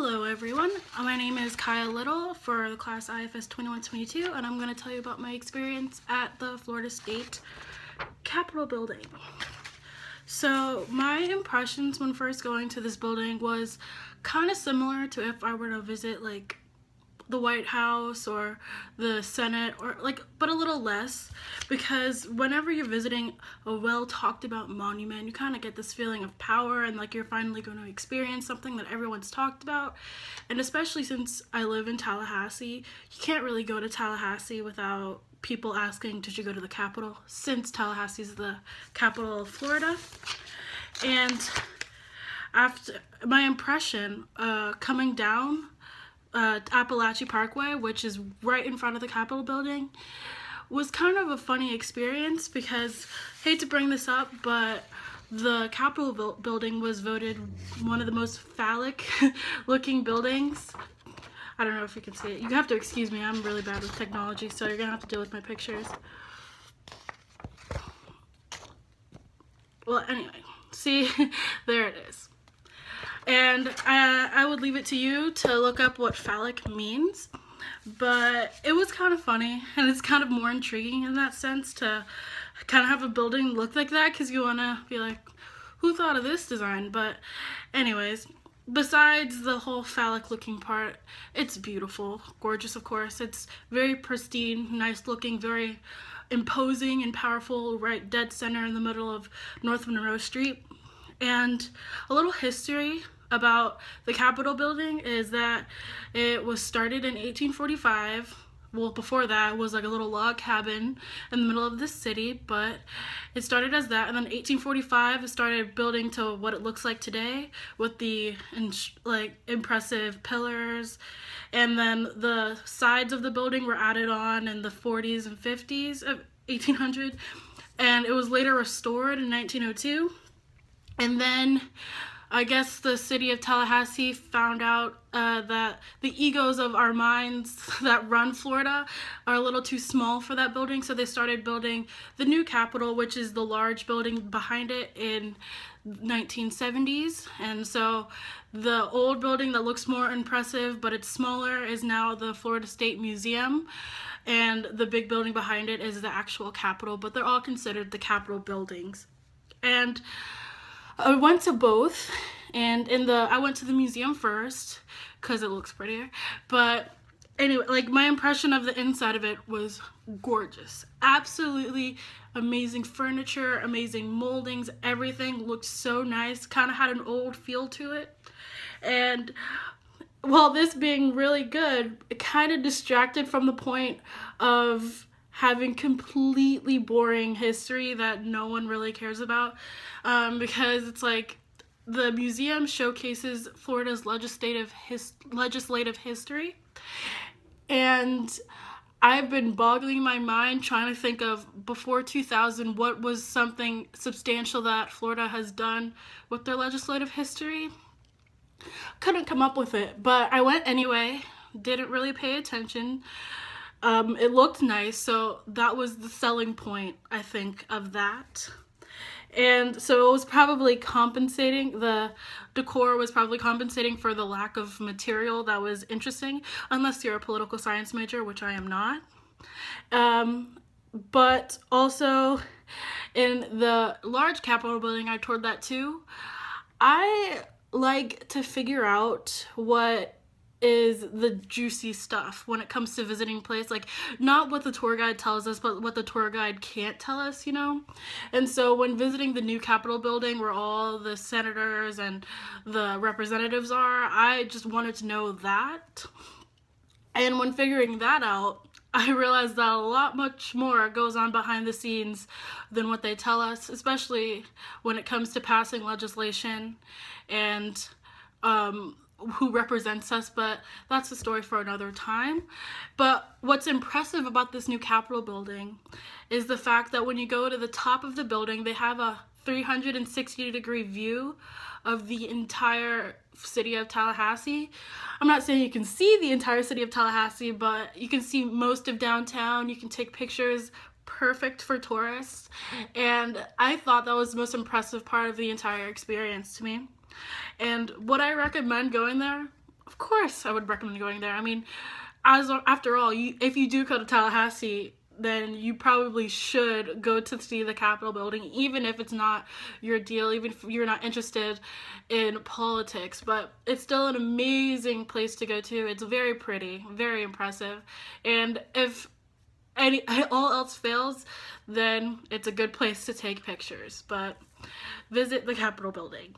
Hello everyone, my name is Kaia Little for the class IFS 2122, and I'm going to tell you about my experience at the Florida State Capitol building. So my impressions when first going to this building was kind of similar to if I were to visit like the White House or the Senate, or but a little less, because whenever you're visiting a well talked about monument, you kind of get this feeling of power and like you're finally going to experience something that everyone's talked about. And especially since I live in Tallahassee, you can't really go to Tallahassee without people asking, did you go to the Capitol, since Tallahassee is the capital of Florida. And after my impression coming down Appalachian Parkway, which is right in front of the Capitol building, was kind of a funny experience because, hate to bring this up, but the Capitol building was voted one of the most phallic looking buildings. I don't know if you can see it. You have to excuse me, I'm really bad with technology, so you're gonna have to deal with my pictures. Well, anyway, see, there it is. And I would leave it to you to look up what phallic means, but it was kind of funny, and it's kind of more intriguing in that sense to kind of have a building look like that, because you want to be like, who thought of this design? But anyways, besides the whole phallic looking part, it's beautiful, gorgeous of course. It's very pristine, nice looking, very imposing and powerful, right dead center in the middle of North Monroe Street. And a little history about the Capitol building is that it was started in 1845. Well, before that it was like a little log cabin in the middle of the city, but it started as that, and then 1845 it started building to what it looks like today with the impressive pillars, and then the sides of the building were added on in the 40s and 50s of 1800, and it was later restored in 1902. And then I guess the city of Tallahassee found out that the egos of our minds that run Florida are a little too small for that building, so they started building the new Capitol, which is the large building behind it, in 1970s. And so the old building that looks more impressive but it's smaller is now the Florida State Museum, and the big building behind it is the actual Capitol, but they're all considered the Capitol buildings. And I went to both, and I went to the museum first because it looks prettier, but anyway, like, my impression of the inside of it was gorgeous. Absolutely amazing furniture, amazing moldings, everything looked so nice, kind of had an old feel to it. And while this being really good, it kind of distracted from the point of having completely boring history that no one really cares about, because it's like the museum showcases Florida's legislative history, and I've been boggling my mind trying to think of, before 2000, what was something substantial that Florida has done with their legislative history. Couldn't come up with it, but I went anyway, didn't really pay attention. It looked nice, so that was the selling point, I think, of that. And so it was probably compensating, the decor was probably compensating for the lack of material that was interesting, unless you're a political science major, which I am not. But also in the large Capitol building, I toured that too. I like to figure out what is the juicy stuff when it comes to visiting place, like not what the tour guide tells us, but what the tour guide can't tell us, you know. And so when visiting the new Capitol building where all the senators and the representatives are, I just wanted to know that. And when figuring that out, I realized that a lot much more goes on behind the scenes than what they tell us, especially when it comes to passing legislation and who represents us, but that's a story for another time. But what's impressive about this new Capitol building is the fact that when you go to the top of the building, they have a 360-degree view of the entire city of Tallahassee. I'm not saying you can see the entire city of Tallahassee, but you can see most of downtown. You can take pictures, perfect for tourists, and I thought that was the most impressive part of the entire experience to me. And would I recommend going there? of course I would recommend going there. I mean, after all, if you do go to Tallahassee, then you probably should go to see the Capitol building, even if it's not your deal, even if you're not interested in politics. But it's still an amazing place to go to. It's very pretty, very impressive. And if all else fails, then it's a good place to take pictures. But visit the Capitol building.